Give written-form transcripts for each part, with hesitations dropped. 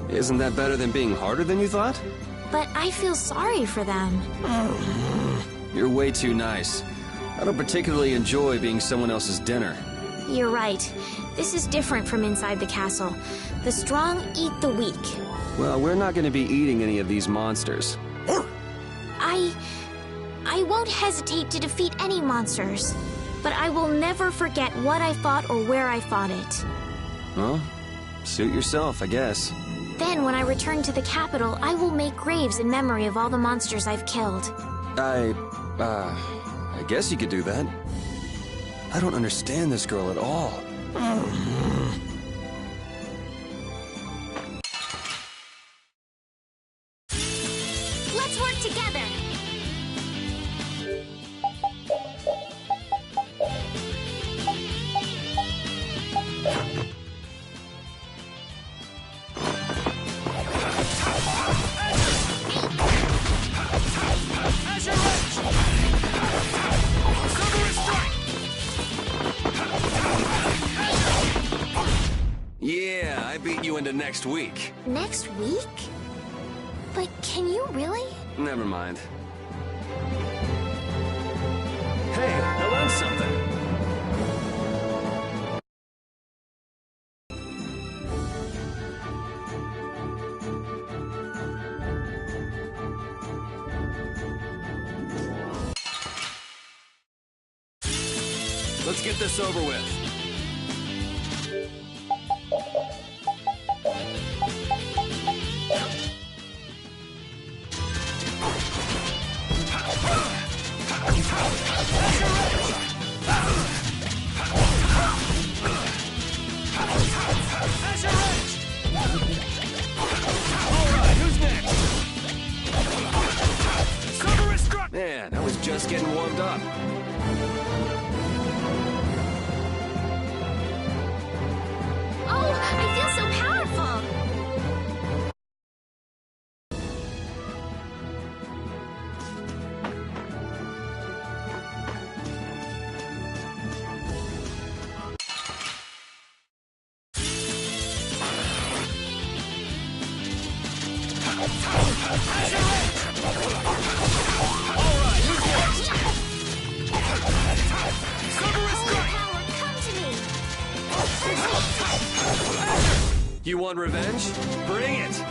Isn't that better than being harder than you thought? But I feel sorry for them. You're way too nice. I don't particularly enjoy being someone else's dinner. You're right. This is different from inside the castle. The strong eat the weak. Well, we're not going to be eating any of these monsters. I won't hesitate to defeat any monsters. But I will never forget what I fought or where I fought it. Well, suit yourself, I guess. Then, when I return to the capital, I will make graves in memory of all the monsters I've killed. I guess you could do that. I don't understand this girl at all. Let's work together! Yeah, I beat you into next week. Next week? But can you really? Never mind. Hey, I learned something. Let's get this over with. Man, I was just getting warmed up. Oh, I feel so powerful! You want revenge? Bring it!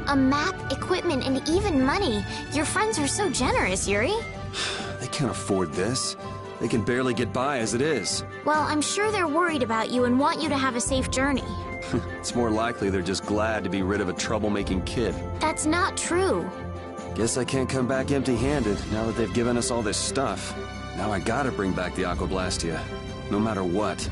A map, equipment, and even money. Your friends are so generous, Yuri. They can't afford this. They can barely get by as it is. Well, I'm sure they're worried about you and want you to have a safe journey. It's more likely they're just glad to be rid of a troublemaking kid. That's not true. Guess I can't come back empty-handed now that they've given us all this stuff. Now I gotta bring back the Aquablastia, no matter what.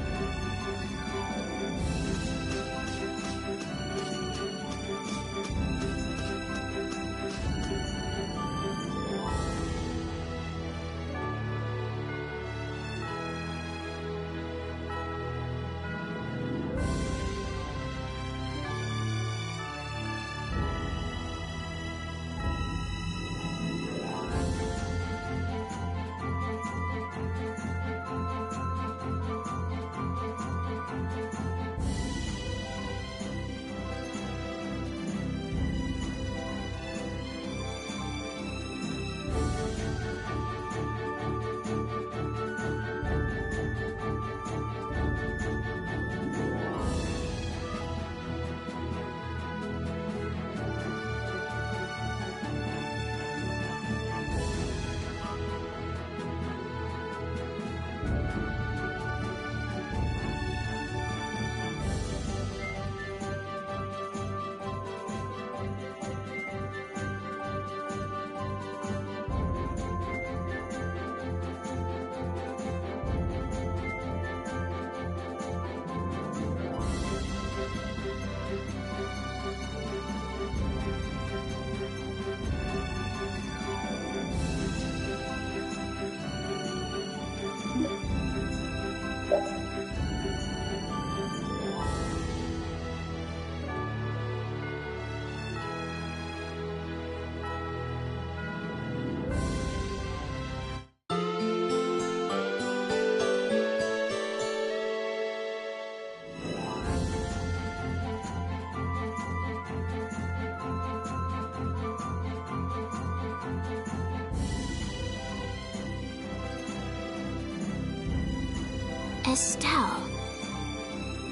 Estelle.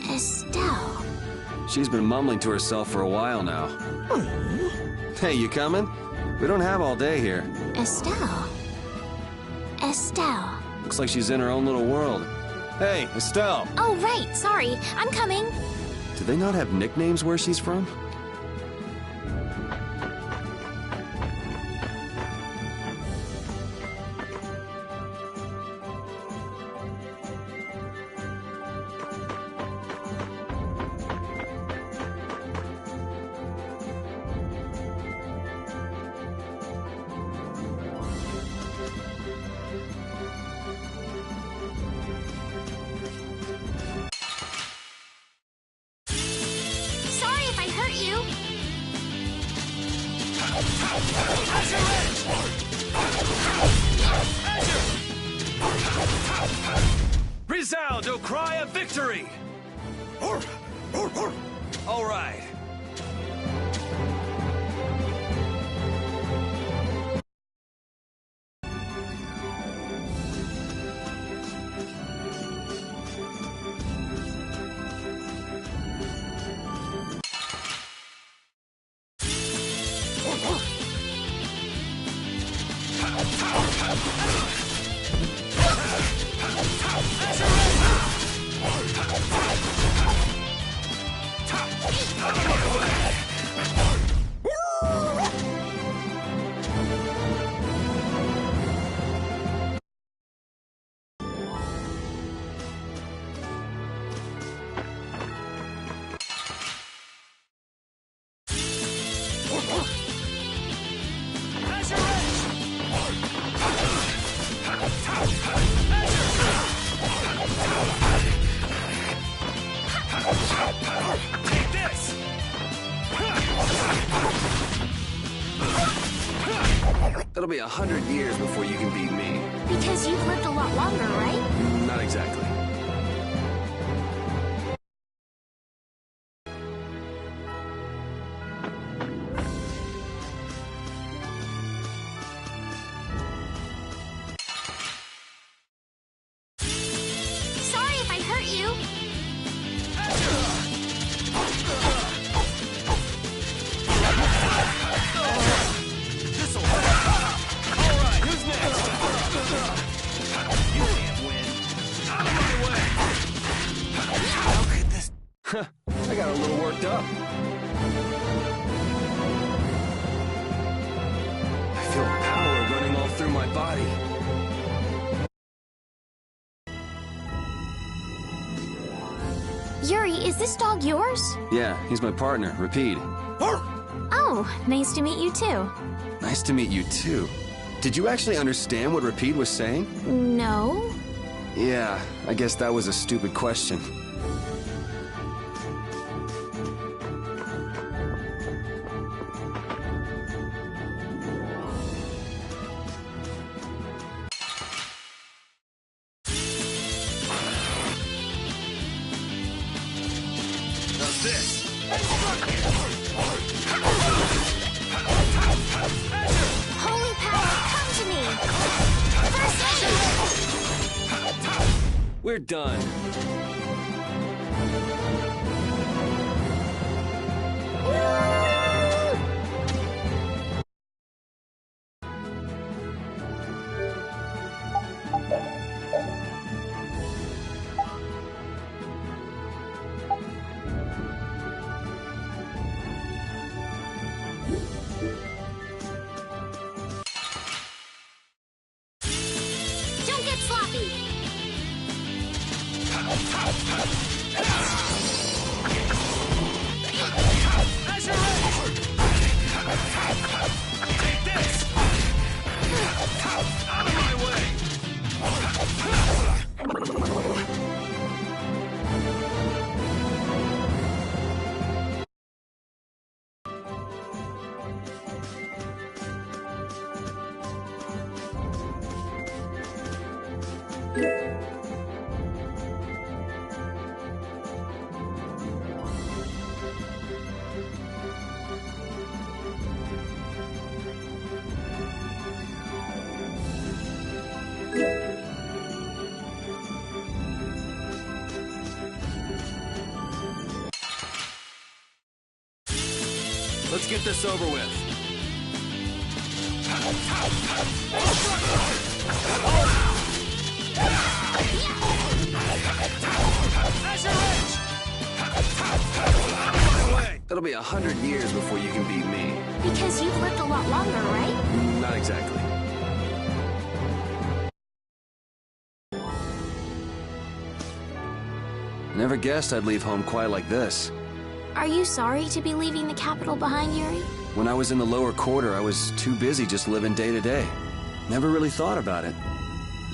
Estelle. She's been mumbling to herself for a while now. Hey, you coming? We don't have all day here. Estelle. Estelle. Looks like she's in her own little world. Hey, Estelle! Oh, right. Sorry. I'm coming. Do they not have nicknames where she's from? Sorry if I hurt you. Resound, O cry of victory! All right. Take this! It'll be 100 years before you can beat me. Because you've lived a lot longer, right? Not exactly. Sorry if I hurt you. Alright, who's next? You can't win. Out of my way! How could this... I got a little worked up. I feel power running all through my body. Yuri, is this dog yours? Yeah, he's my partner, Rapide. Oh, nice to meet you too. Nice to meet you too. Did you actually understand what Rapide was saying? No? Yeah, I guess that was a stupid question. How's this? Holy power, come to me! First aid! We're done. Don't get sloppy! As you're ready! Take this! Out of my way! Let's get this over with. It'll be 100 years before you can beat me. Because you've lived a lot longer, right? Not exactly. Never guessed I'd leave home quite like this. Are you sorry to be leaving the capital behind, Yuri? When I was in the lower quarter, I was too busy just living day to day. Never really thought about it.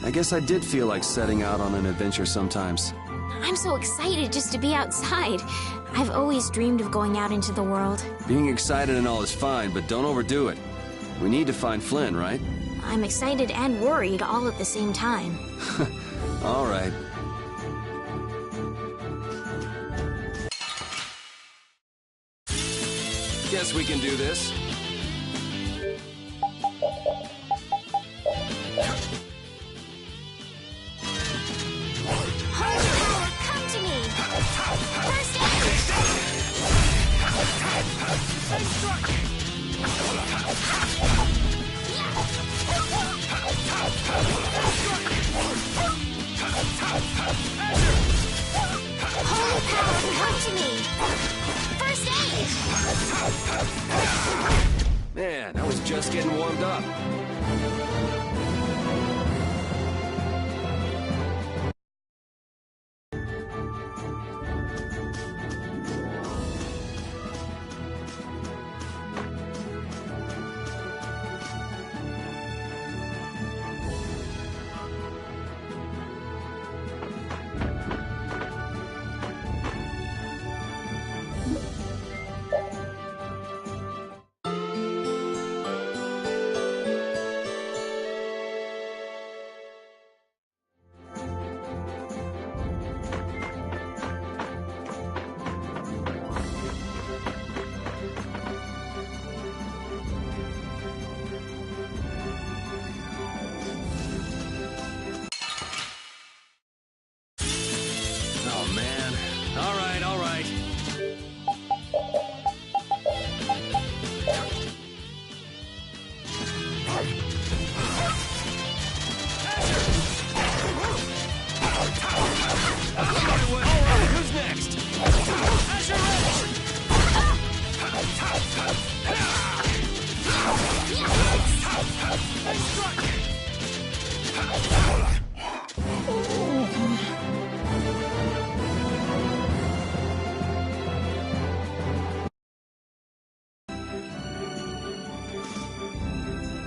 I guess I did feel like setting out on an adventure sometimes. I'm so excited just to be outside. I've always dreamed of going out into the world. Being excited and all is fine, but don't overdo it. We need to find Flynn, right? I'm excited and worried all at the same time. All right. Guess we can do this. Holy power, come to me! First aid! Holy power, come to me! First aid! Man, I was just getting warmed up.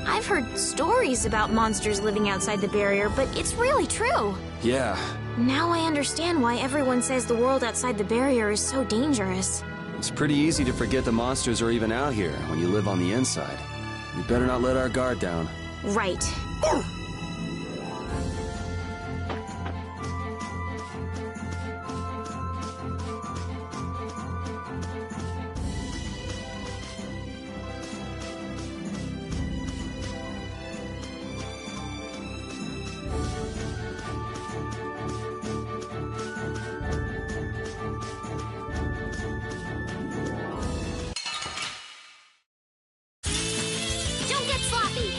I've heard stories about monsters living outside the barrier, but it's really true. Yeah. Now I understand why everyone says the world outside the barrier is so dangerous. It's pretty easy to forget the monsters are even out here when you live on the inside. We better not let our guard down. Right. Don't get sloppy!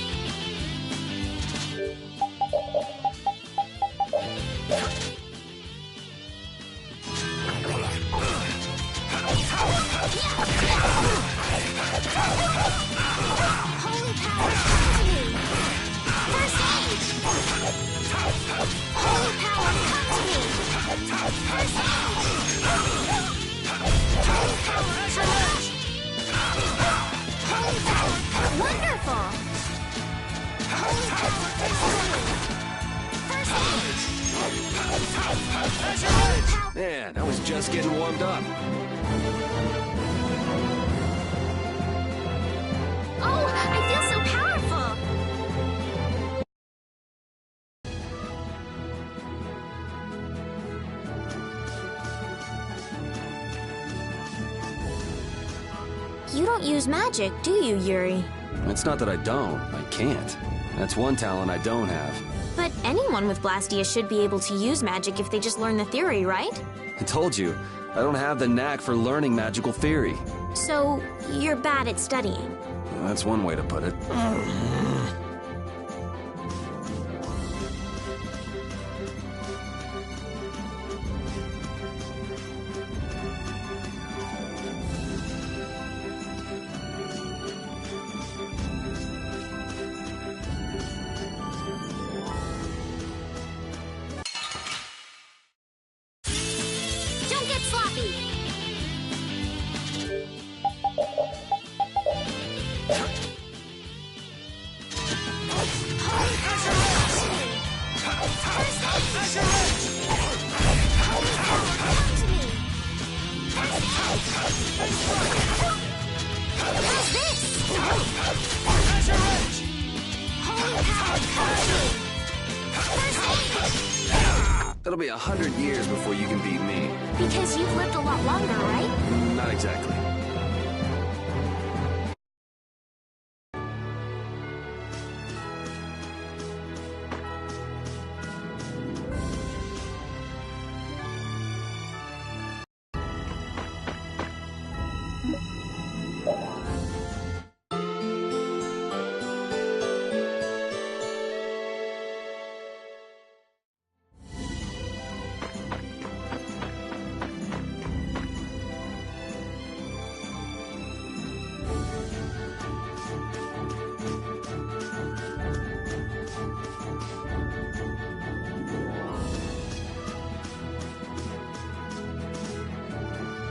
Holy power, come to me! First aid! Holy power, come to me! First aid! Holy power, charge! Holy power, wonderful! Holy power, first aid! Holy power! Man, I was just getting warmed up. Oh, I feel so powerful! You don't use magic, do you, Yuri? It's not that I don't. I can't. That's one talent I don't have. But anyone with Blastia should be able to use magic if they just learn the theory, right? I told you, I don't have the knack for learning magical theory. So, you're bad at studying. Well, that's one way to put it. Don't get sloppy! It'll be 100 years before you can beat me. Because you've lived a lot longer, right? Not exactly.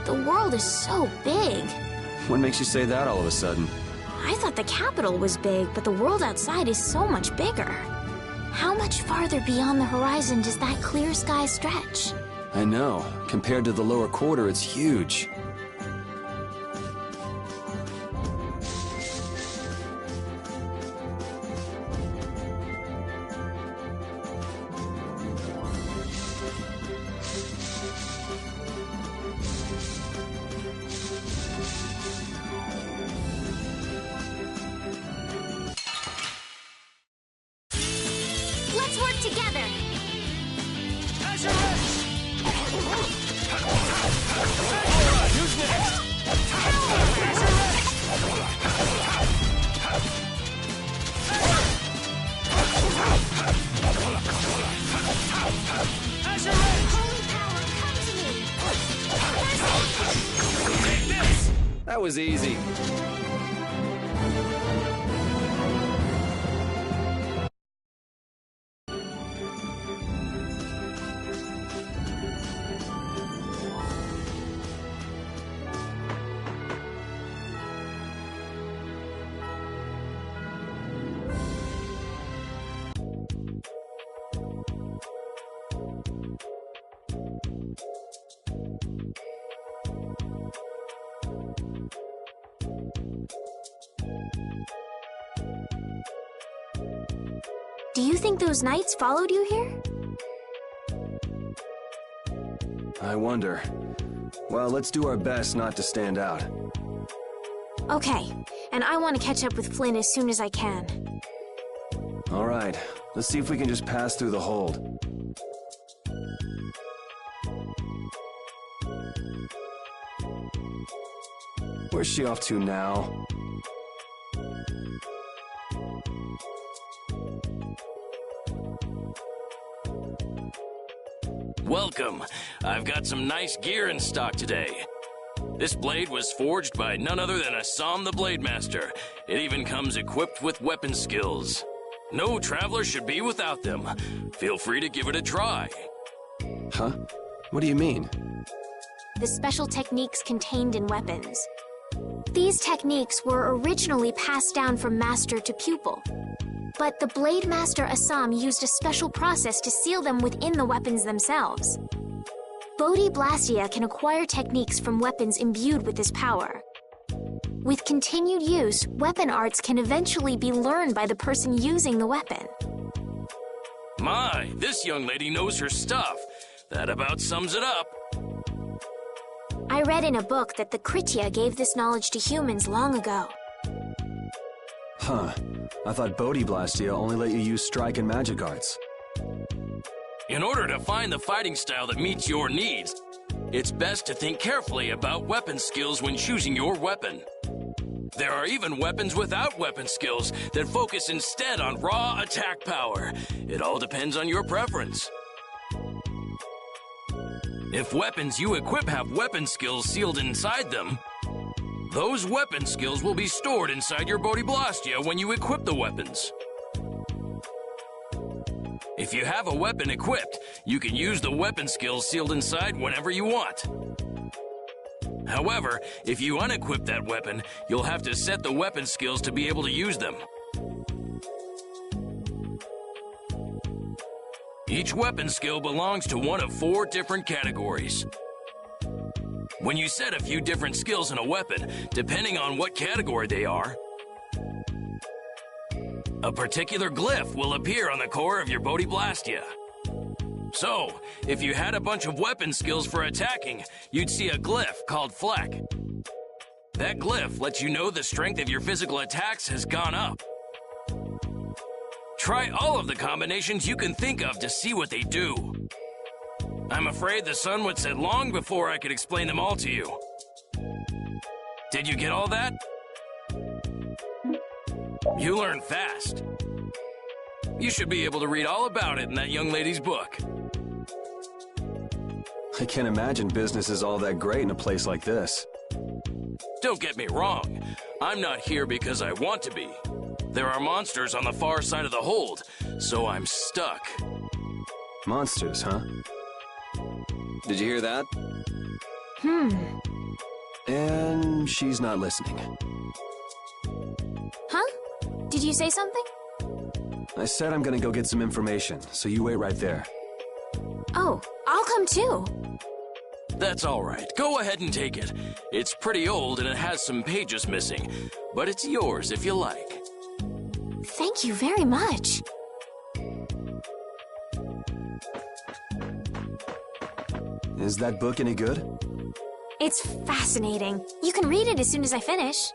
The world is so big. What makes you say that all of a sudden? I thought the capital was big, but the world outside is so much bigger. How much farther beyond the horizon does that clear sky stretch? I know. Compared to the lower quarter, it's huge. Let's work together! Who's next? Holy power, come to me! Take this! That was easy. Do you think those knights followed you here? I wonder. Well, let's do our best not to stand out. Okay, and I want to catch up with Flynn as soon as I can. All right, let's see if we can just pass through the hold. Where's she off to now? Welcome. I've got some nice gear in stock today. This blade was forged by none other than Assam the Blade Master. It even comes equipped with weapon skills. No traveler should be without them. Feel free to give it a try. Huh? What do you mean? The special techniques contained in weapons. These techniques were originally passed down from master to pupil. But the Blade Master Assam used a special process to seal them within the weapons themselves. Bodhi Blastia can acquire techniques from weapons imbued with this power. With continued use, weapon arts can eventually be learned by the person using the weapon. My, this young lady knows her stuff. That about sums it up. I read in a book that the Kritya gave this knowledge to humans long ago. Huh. I thought Bodhi Blastia only let you use strike and magic arts. In order to find the fighting style that meets your needs, it's best to think carefully about weapon skills when choosing your weapon. There are even weapons without weapon skills that focus instead on raw attack power. It all depends on your preference. If weapons you equip have weapon skills sealed inside them, those weapon skills will be stored inside your Bodhiblastia when you equip the weapons. If you have a weapon equipped, you can use the weapon skills sealed inside whenever you want. However, if you unequip that weapon, you'll have to set the weapon skills to be able to use them. Each weapon skill belongs to one of 4 different categories. When you set a few different skills in a weapon, depending on what category they are, a particular glyph will appear on the core of your Bodhiblastia. So, if you had a bunch of weapon skills for attacking, you'd see a glyph called Fleck. That glyph lets you know the strength of your physical attacks has gone up. Try all of the combinations you can think of to see what they do. I'm afraid the sun would set long before I could explain them all to you. Did you get all that? You learn fast. You should be able to read all about it in that young lady's book. I can't imagine business is all that great in a place like this. Don't get me wrong. I'm not here because I want to be. There are monsters on the far side of the hold, so I'm stuck. Monsters, huh? Did you hear that? And she's not listening. Huh? Did you say something? I said I'm gonna go get some information, so you wait right there. Oh, I'll come too. That's all right. Go ahead and take it. It's pretty old and it has some pages missing, but it's yours if you like. Thank you very much. Is that book any good? It's fascinating. You can read it as soon as I finish.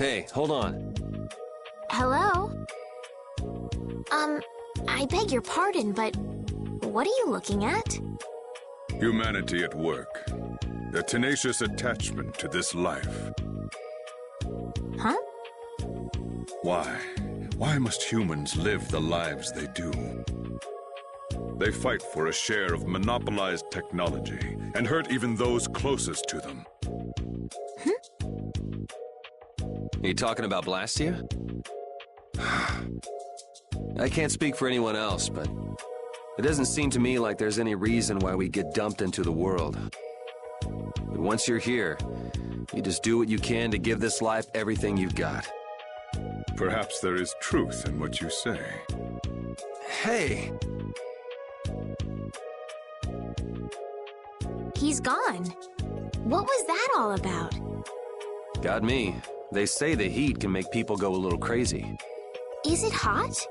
Hey, hold on. Hello? I beg your pardon, but what are you looking at? Humanity at work. Their tenacious attachment to this life. Huh? Why? Why must humans live the lives they do? They fight for a share of monopolized technology and hurt even those closest to them. Are you talking about Blastia? I can't speak for anyone else, but it doesn't seem to me like there's any reason why we get dumped into the world. But once you're here, you just do what you can to give this life everything you've got. Perhaps there is truth in what you say. Hey! He's gone. What was that all about? Got me. They say the heat can make people go a little crazy. Is it hot?